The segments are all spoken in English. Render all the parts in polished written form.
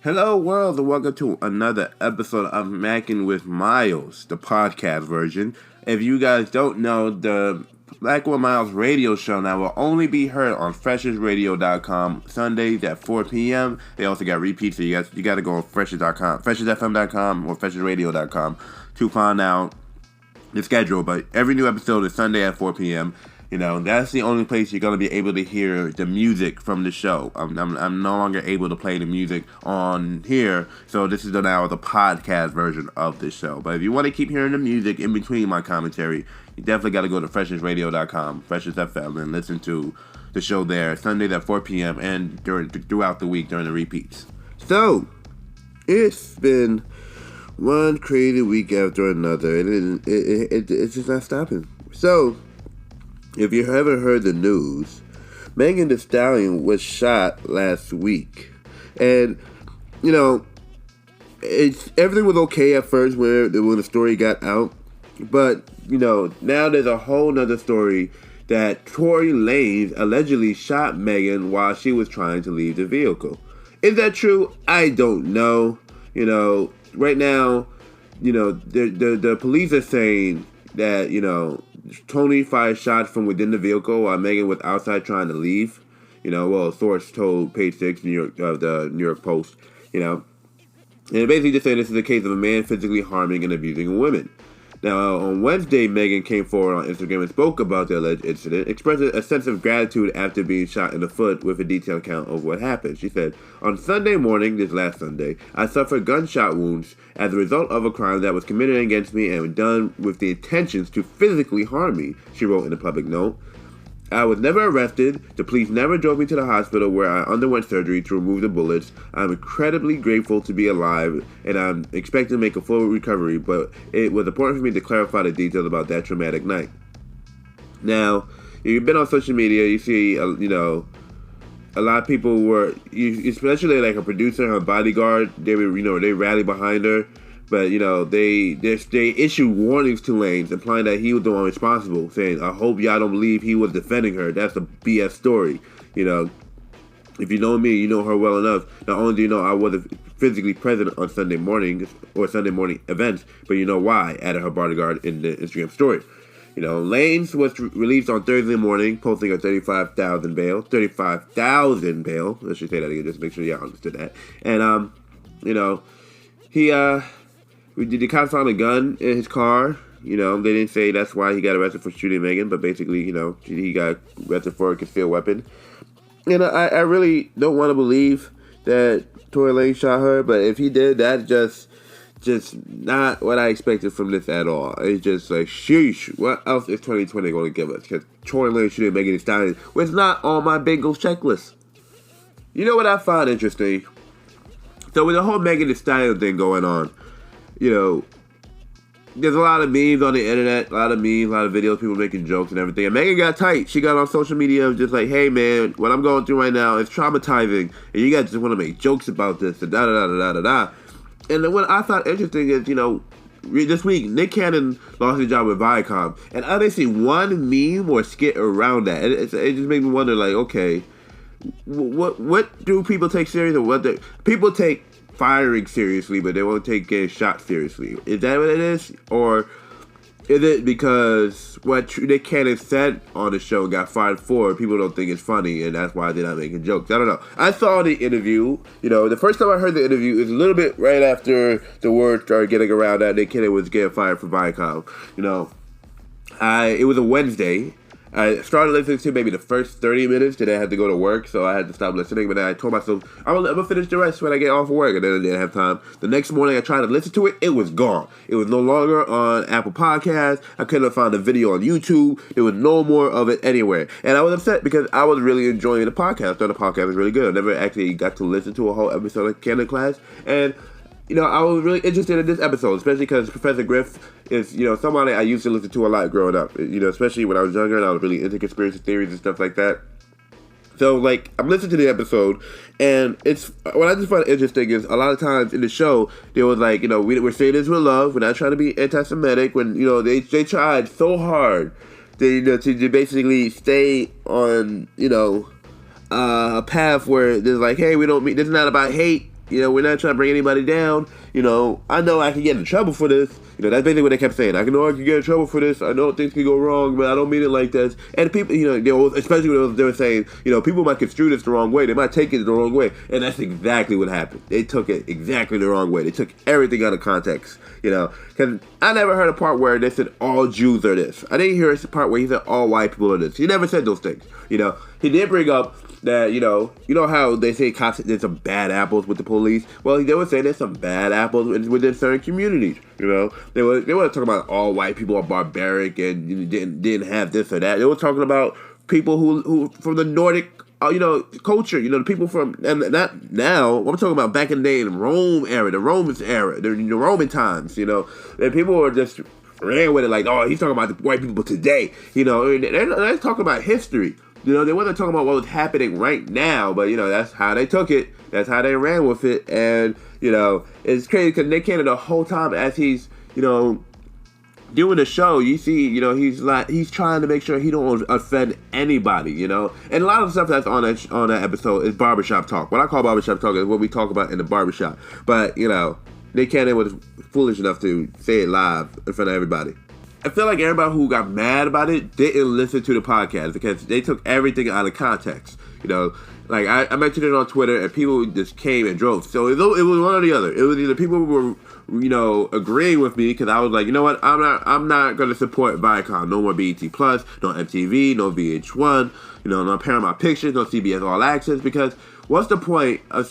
Hello world and welcome to another episode of Mackin with Miles, the podcast version. If you guys don't know, the Black with Miles radio show now will only be heard on freshesradio.com Sundays at 4 p.m. They also got repeats, so you got to go on freshesfm.com or freshesradio.com to find out the schedule. But every new episode is Sunday at 4 p.m. You know, that's the only place you're going to be able to hear the music from the show. I'm no longer able to play the music on here, so this is now the podcast version of the show. But if you want to keep hearing the music in between my commentary, you definitely got to go to freshesradio.com, Freshes FM, and listen to the show there Sundays at 4 p.m. and throughout the week during the repeats. So, it's been one crazy week after another, and it's just not stopping. So, if you haven't heard the news, Megan Thee Stalion was shot last week. And, you know, everything was okay at first when the story got out. But, you know, now there's a whole nother story that Tory Lanz allegedly shot Megan while she was trying to leave the vehicle. Is that true? I don't know. You know, right now, you know, the police are saying that, you know, Tony fired shots from within the vehicle while Megan was outside trying to leave. You know, well, a source told Page 6 the New York Post, you know. And basically just saying this is a case of a man physically harming and abusing women. Now, on Wednesday, Megan came forward on Instagram and spoke about the alleged incident, expressing a sense of gratitude after being shot in the foot with a detailed account of what happened. She said, "On Sunday morning, this last Sunday, I suffered gunshot wounds as a result of a crime that was committed against me and done with the intentions to physically harm me," she wrote in a public note. "I was never arrested. The police never drove me to the hospital where I underwent surgery to remove the bullets. I'm incredibly grateful to be alive, and I'm expecting to make a full recovery, but it was important for me to clarify the details about that traumatic night." Now, if you've been on social media, you see, you know, a lot of people were, especially like a producer, her bodyguard, they rallied behind her. But, you know, they issued warnings to Lanz, implying that he was the one responsible, saying, "I hope y'all don't believe he was defending her. That's a BS story." You know, if you know me, you know her well enough. Not only do you know I wasn't physically present on Sunday morning or Sunday morning events, but you know why, added her bodyguard in the Instagram story. You know, Lanz was released on Thursday morning, posting a $35,000 bail. 35,000 bail. Let's just say that again, just to make sure y'all understood that. And, you know, the cops found a gun in his car. You know, they didn't say that's why he got arrested for shooting Megan, but basically, you know, he got arrested for a concealed weapon. And I really don't want to believe that Tory Lanz shot her, but if he did, that's just not what I expected from this at all. It's just like, sheesh, what else is 2020 going to give us? Because Tory Lanz shooting Megan Thee Stalion was not on my bingo checklist. You know what I found interesting? So with the whole Megan Thee Stalion thing going on, you know, there's a lot of memes on the internet, a lot of videos, people making jokes and everything. And Megan got tight. She got on social media just like, "Hey man, what I'm going through right now is traumatizing, and you guys just want to make jokes about this, and da-da-da-da-da-da." And then what I found interesting is, you know, this week, Nick Cannon lost his job with Viacom. And I didn't see one meme or skit around that. It just made me wonder, like, okay, what do people take serious, or people take firing seriously, but they won't take getting shot seriously? Is that what it is? Or is it because what Nick Cannon said on the show got fired for, people don't think it's funny, and that's why they're not making jokes? I don't know. I saw the interview. You know, the first time I heard the interview is a little bit right after the word started getting around that Nick Cannon was getting fired from Viacom. You know, it was a Wednesday. I started listening to maybe the first 30 minutes, then I had to go to work, so I had to stop listening. But then I told myself, I'm going to finish the rest when I get off of work, and then I didn't have time. The next morning, I tried to listen to it. It was gone. It was no longer on Apple Podcasts. I couldn't find the video on YouTube. There was no more of it anywhere. And I was upset because I was really enjoying the podcast. I thought the podcast was really good. I never actually got to listen to a whole episode of Cannon Class. And you know, I was really interested in this episode, especially because Professor Griff is, you know, somebody I used to listen to a lot growing up. You know, especially when I was younger and I was really into conspiracy theories and stuff like that. So, like, I'm listening to the episode, and it's what I just find interesting is a lot of times in the show, there was like, you know, we're saying this with love. We're not trying to be anti-Semitic. When, you know, they tried so hard to basically stay on, you know, a path where there's like, hey, we don't mean, this is not about hate. we're not trying to bring anybody down. I know I can get in trouble for this. That's basically what they kept saying. I know I can get in trouble for this. I know things can go wrong, but I don't mean it like this. And people, especially when they were saying, people might construe this the wrong way. They might take it the wrong way. And that's exactly what happened. They took it exactly the wrong way. They took everything out of context, Because I never heard a part where they said all Jews are this. I didn't hear a part where he said all white people are this. He never said those things, He did bring up that, how they say cops, there's some bad apples with the police. Well, they were saying there's some bad apples within certain communities, They weren't talking about all white people are barbaric and didn't have this or that. They were talking about people who from the Nordic, culture, the people from, and not now, I'm talking about back in the day in Rome era, the Romans era, the Roman times, and people were just ran with it like, oh, he's talking about the white people today, they're talking about history. They wasn't talking about what was happening right now, but, that's how they took it. That's how they ran with it. And, it's crazy because Nick Cannon the whole time as he's, doing the show, you see, he's trying to make sure he don't offend anybody, And a lot of stuff that's on that episode is barbershop talk. What I call barbershop talk is what we talk about in the barbershop. But, Nick Cannon was foolish enough to say it live in front of everybody. I feel like everybody who got mad about it didn't listen to the podcast because they took everything out of context. Like I mentioned it on Twitter and people just came and drove. So it was one or the other. It was either people who were, agreeing with me because I was like, you know what, I'm not going to support Viacom. No more BET Plus, no MTV, no VH1, no Paramount Pictures, no CBS All Access because what's the point of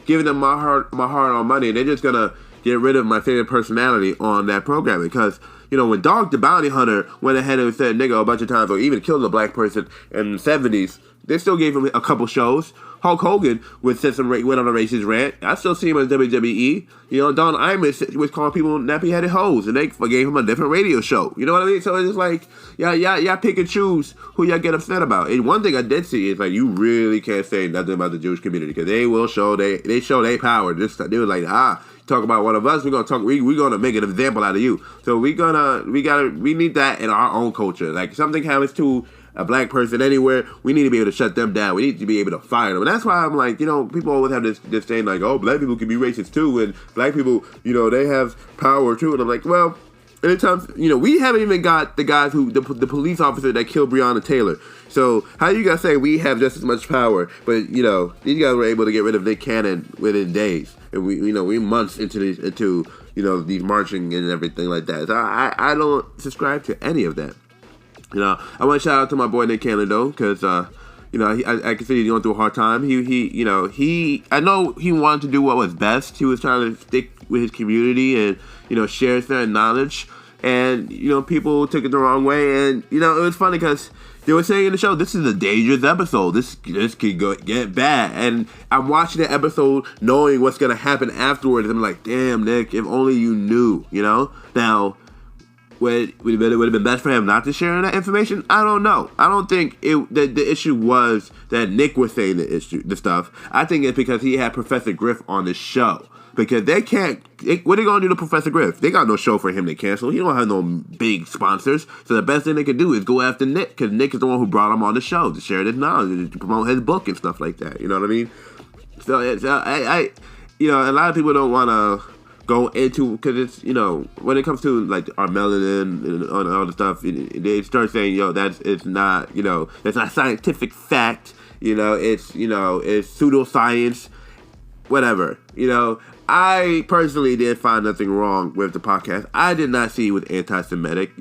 giving them my hard-earned money and they're just going to get rid of my favorite personality on that programming because when Dog the Bounty Hunter went ahead and said nigga a bunch of times or even killed a black person in the 70s, they still gave him a couple shows. Hulk Hogan went on a racist rant. I still see him on WWE. Don Imus was calling people nappy-headed hoes, and they gave him a different radio show. You know what I mean? So it's just like, y'all pick and choose who y'all get upset about. And one thing I did see is like, you really can't say nothing about the Jewish community because they will show they show their power. They were like, talk about one of us, we're gonna make an example out of you. So we need that in our own culture. Like something happens to a black person anywhere, we need to be able to shut them down. We need to be able to fire them. And that's why I'm like, people always have this saying like, oh, black people can be racist too, and black people, they have power too. And I'm like, well, anytime, we haven't even got the guys the police officer that killed Breonna Taylor. So how you guys say we have just as much power, but these guys were able to get rid of Nick Cannon within days, and we months into these marching and everything like that. So I don't subscribe to any of that. I want to shout out to my boy Nick Cannon though, because I can see he's going through a hard time. I know he wanted to do what was best. He was trying to stick with his community and share certain knowledge, and people took it the wrong way. And it was funny because they were saying in the show, this is a dangerous episode. This could get bad. And I'm watching the episode knowing what's gonna happen afterwards. I'm like, damn, Nick, if only you knew. Now. Would it have been best for him not to share that information? I don't know. I don't think the issue was that Nick was saying the stuff. I think it's because he had Professor Griff on the show. Because they can't... what are they going to do to Professor Griff? They got no show for him to cancel. He don't have no big sponsors. So the best thing they could do is go after Nick. Because Nick is the one who brought him on the show to share his knowledge, to promote his book and stuff like that. You know what I mean? So a lot of people don't want to go into, because it's, when it comes to like our melanin and all the stuff, they start saying, it's not scientific fact, it's pseudoscience, whatever. I personally did find nothing wrong with the podcast. I did not see it was anti-Semitic.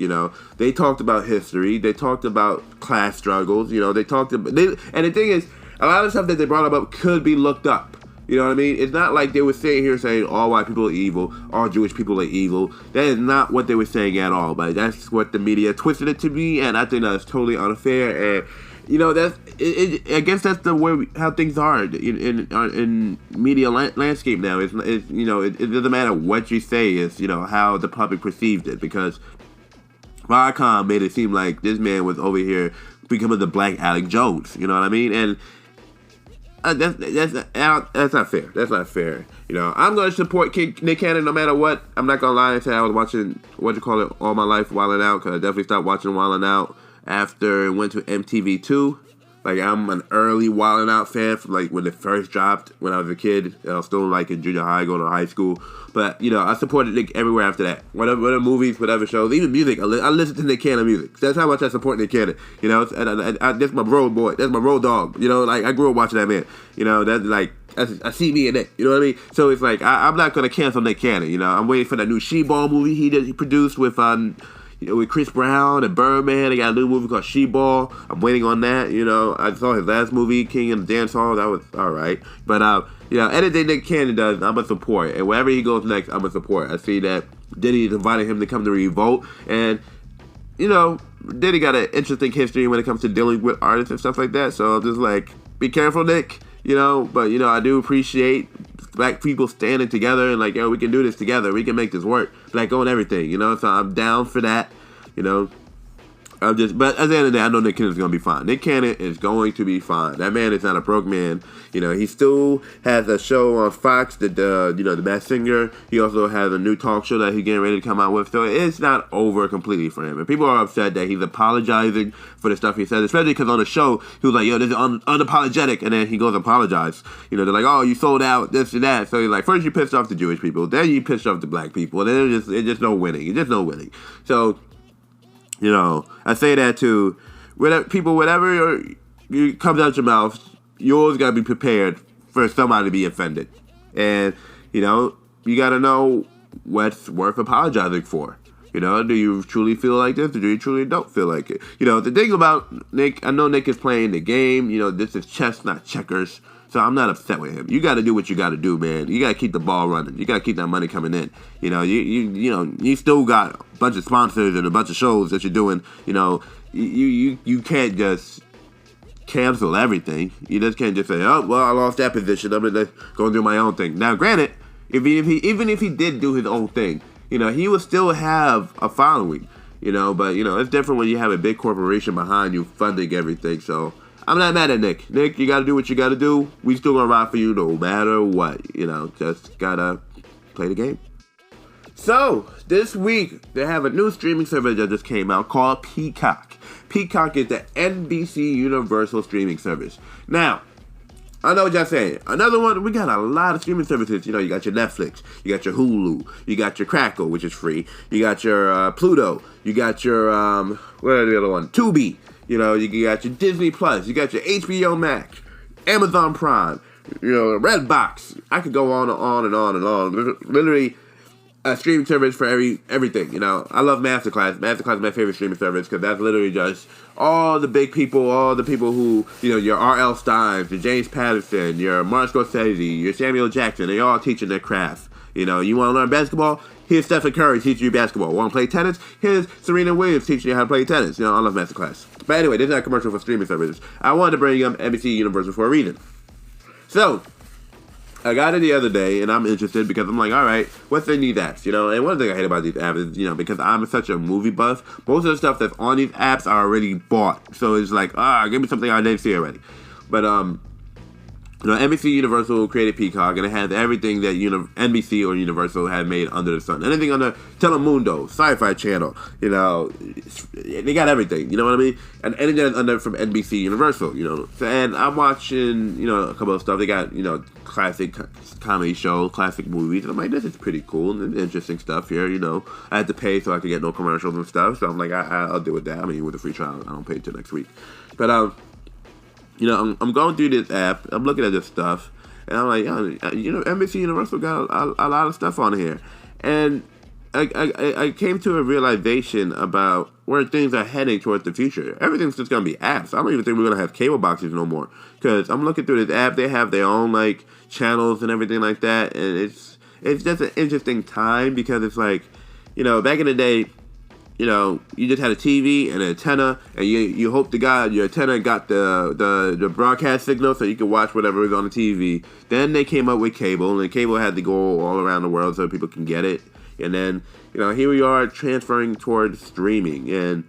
They talked about history, they talked about class struggles, and the thing is, a lot of stuff that they brought up could be looked up. You know what I mean? It's not like they were sitting here saying all white people are evil, all Jewish people are evil. That is not what they were saying at all. But that's what the media twisted it to be, and I think that's totally unfair. And I guess that's the way how things are in media landscape now. It doesn't matter what you say. It's how the public perceived it, because Viacom made it seem like this man was over here becoming the black Alex Jones. You know what I mean? And that's not fair. That's not fair. I'm going to support Nick Cannon no matter what. I'm not going to lie and say I was watching, all my life, Wildin' Out, because I definitely stopped watching Wildin' Out after it went to MTV2. Like, I'm an early Wildin' Out fan from, like, when it first dropped when I was a kid. I was still, like, in junior high, going to high school. But, you know, I supported Nick everywhere after that. Whatever movies, whatever shows, even music. I listen to Nick Cannon music. That's how much I support Nick Cannon. You know, and that's my road boy. That's my road dog. You know, like, I grew up watching that man. You know, that's, like, I see me in it. You know what I mean? So it's like, I'm not going to cancel Nick Cannon. You know, I'm waiting for that new She-Ball movie he produced with, you know, with Chris Brown and Birdman. They got a new movie called She-Ball. I'm waiting on that. You know, I saw his last movie, King and the Dance Hall. That was all right. But, you know, anything Nick Cannon does, I'm a support. And wherever he goes next, I'm a support. I see that Diddy's invited him to come to Revolt. And, you know, Diddy got an interesting history when it comes to dealing with artists and stuff like that. So I'm just like, be careful, Nick. You know, but, you know, I do appreciate black people standing together and like, yo, we can do this together. We can make this work. Black owned everything, you know, so I'm down for that, you know. But at the end of the day, I know Nick Cannon's going to be fine. Nick Cannon is going to be fine. That man is not a broke man. You know, he still has a show on Fox, you know, The Masked Singer. He also has a new talk show that he's getting ready to come out with. So it's not over completely for him. And people are upset that he's apologizing for the stuff he said, especially because on the show, he was like, yo, this is unapologetic. And then he goes apologize. You know, they're like, oh, you sold out, this and that. So he's like, first you pissed off the Jewish people, then you pissed off the black people. And then it's just no winning. It's just no winning. So, you know, I say that to whatever comes out your mouth, you always got to be prepared for somebody to be offended. And, you know, you got to know what's worth apologizing for. You know, do you truly feel like this or do you truly don't feel like it? You know, the thing about Nick, I know Nick is playing the game. You know, this is chess, not checkers. So I'm not upset with him. You got to do what you got to do, man. You got to keep the ball running. You got to keep that money coming in. You know, you know, you still got a bunch of sponsors and a bunch of shows that you're doing. You know, you can't just cancel everything. You just can't just say, oh, well, I lost that position. I'm gonna go do my own thing. Now, granted, even if he did do his own thing, you know, he would still have a following. You know, but you know, it's different when you have a big corporation behind you funding everything. So I'm not mad at Nick. Nick, you got to do what you got to do. We still going to ride for you no matter what. You know, just got to play the game. So, this week, they have a new streaming service that just came out called Peacock. Peacock is the NBC Universal streaming service. Now, I know what y'all saying. Another one, we got a lot of streaming services. You know, you got your Netflix, you got your Hulu, you got your Crackle, which is free. You got your Pluto, you got your, what are the other one? Tubi. You know, you got your Disney Plus, you got your HBO Max, Amazon Prime, you know, Redbox. I could go on and on and on and on. Literally a streaming service for everything. You know, I love Masterclass. Masterclass is my favorite streaming service because that's literally just all the big people, all the people who, you know, your R.L. Steins, your James Patterson, your Martin Scorsese, your Samuel Jackson. They all teaching their craft. You know, you want to learn basketball? Here's Stephen Curry teaching you basketball. Want to play tennis? Here's Serena Williams teaching you how to play tennis. You know, I love Masterclass. But anyway, this is not a commercial for streaming services. I wanted to bring up NBC Universal for a reason. So, I got it the other day, and I'm interested because I'm like, all right, what's in these apps? You know, and one thing I hate about these apps is, you know, because I'm such a movie buff, most of the stuff that's on these apps are already bought. So it's like, give me something I didn't see already. But, you know, NBC Universal created Peacock, and it has everything that NBC or Universal had made under the sun. Anything under Telemundo, Sci-Fi Channel, you know, they got everything, you know what I mean? And anything that's under from NBC Universal, you know. So, and I'm watching, you know, a couple of stuff. They got, you know, classic comedy shows, classic movies. And I'm like, this is pretty cool and interesting stuff here, you know. I had to pay so I could get no commercials and stuff. So I'm like, I'll deal with that. I mean, with a free trial, I don't pay until next week. But, you know, I'm going through this app. I'm looking at this stuff, and I'm like, you know, NBC Universal got a lot of stuff on here, and I came to a realization about where things are heading towards the future. Everything's just gonna be apps. I don't even think we're gonna have cable boxes no more, because I'm looking through this app. They have their own like channels and everything like that, and it's just an interesting time because it's like, you know, back in the day, you know, you just had a TV and an antenna, and you hope to God your antenna got the broadcast signal so you could watch whatever was on the TV. Then they came up with cable, and cable had to go all around the world so people can get it. And then, you know, here we are transferring towards streaming. And,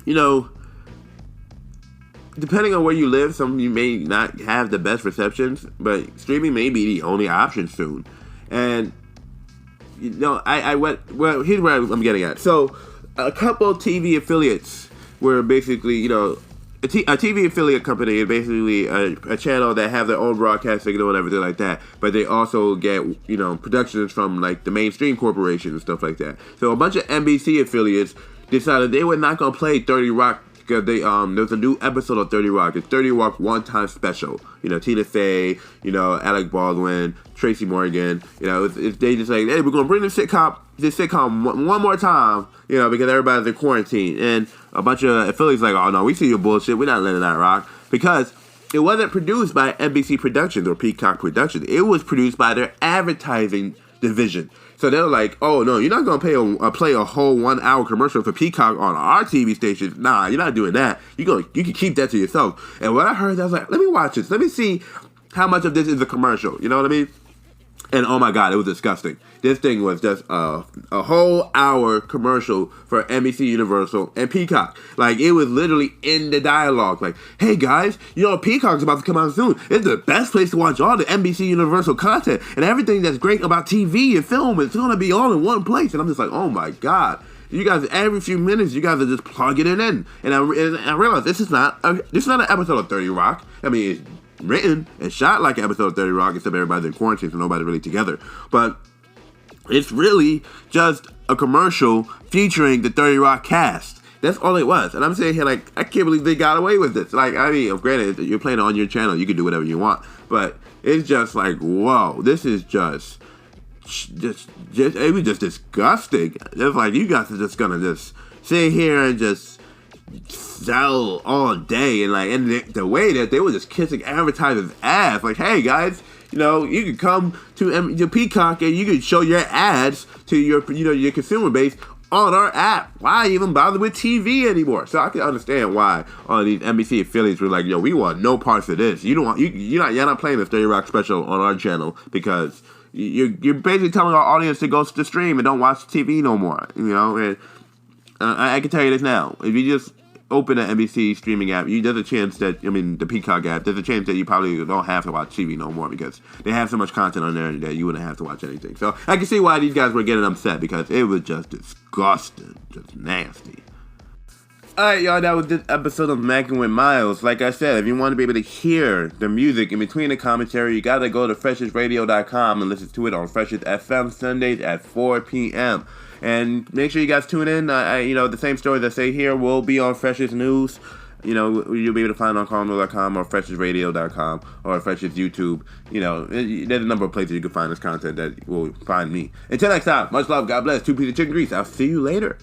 you know, depending on where you live, some of you may not have the best receptions, but streaming may be the only option soon. And, you know, well, here's where I'm getting at. So, a couple of TV affiliates were basically, you know, a TV affiliate company is basically a channel that have their own broadcast signal and everything like that, but they also get, productions from like the mainstream corporations and stuff like that. So a bunch of NBC affiliates decided they were not going to play 30 Rock because there's a new episode of 30 Rock. It's 30 Rock one-time special. Tina Fey, Alec Baldwin, Tracy Morgan. They just like, hey, we're going to bring this sitcom one more time, because everybody's in quarantine. And a bunch of affiliates like, oh no, we see your bullshit. We're not letting that rock. Because it wasn't produced by NBC Productions or Peacock Productions. It was produced by their advertising division. So they're like, oh no, you're not going to play a whole 1 hour commercial for Peacock on our TV station. Nah, you're not doing that. You can keep that to yourself. And when I heard that, I was like, let me watch this. Let me see how much of this is a commercial. You know what I mean? And oh my God, it was disgusting. This thing was just a whole hour commercial for NBC Universal and Peacock. Like, it was literally in the dialogue. Like, hey guys, Peacock's about to come out soon. It's the best place to watch all the NBC Universal content. And everything that's great about TV and film, it's going to be all in one place. And I'm just like, oh my God. You guys, every few minutes, you guys are just plugging it in. And I realized this is not an episode of 30 Rock. I mean, it's written and shot like an episode of 30 Rock, except everybody's in quarantine, so nobody's really together. But it's really just a commercial featuring the 30 Rock cast. That's all it was. And I'm sitting here like, I can't believe they got away with this. Like, I mean, granted, you're playing it on your channel, you can do whatever you want. But it's just like, whoa, this is just it was just disgusting. It's like, you guys are just gonna just sit here and just sell all day, and the way that they were just kissing advertisers' ass, like, hey guys, you can come to Peacock and you can show your ads to your your consumer base on our app. Why even bother with TV anymore? So I can understand why all these NBC affiliates were like, we want no parts of this. You're not playing this 30 Rock special on our channel because you're basically telling our audience to go to stream and don't watch TV no more. And I can tell you this now. If you just open an NBC streaming app, there's a chance that, the Peacock app, there's a chance that you probably don't have to watch TV no more because they have so much content on there that you wouldn't have to watch anything. So I can see why these guys were getting upset because it was just disgusting, just nasty. Alright, y'all, that was this episode of Mackin with Miles. Like I said, if you want to be able to hear the music in between the commentary, you gotta go to freshesradio.com and listen to it on Freshest FM Sundays at 4 p.m. And make sure you guys tune in. The same stories I say here will be on Freshest News. You'll be able to find it on callnews.com or freshesradio.com or Freshest YouTube. There's a number of places you can find this content that will find me. Until next time, much love, God bless, 2 pieces of chicken grease. I'll see you later.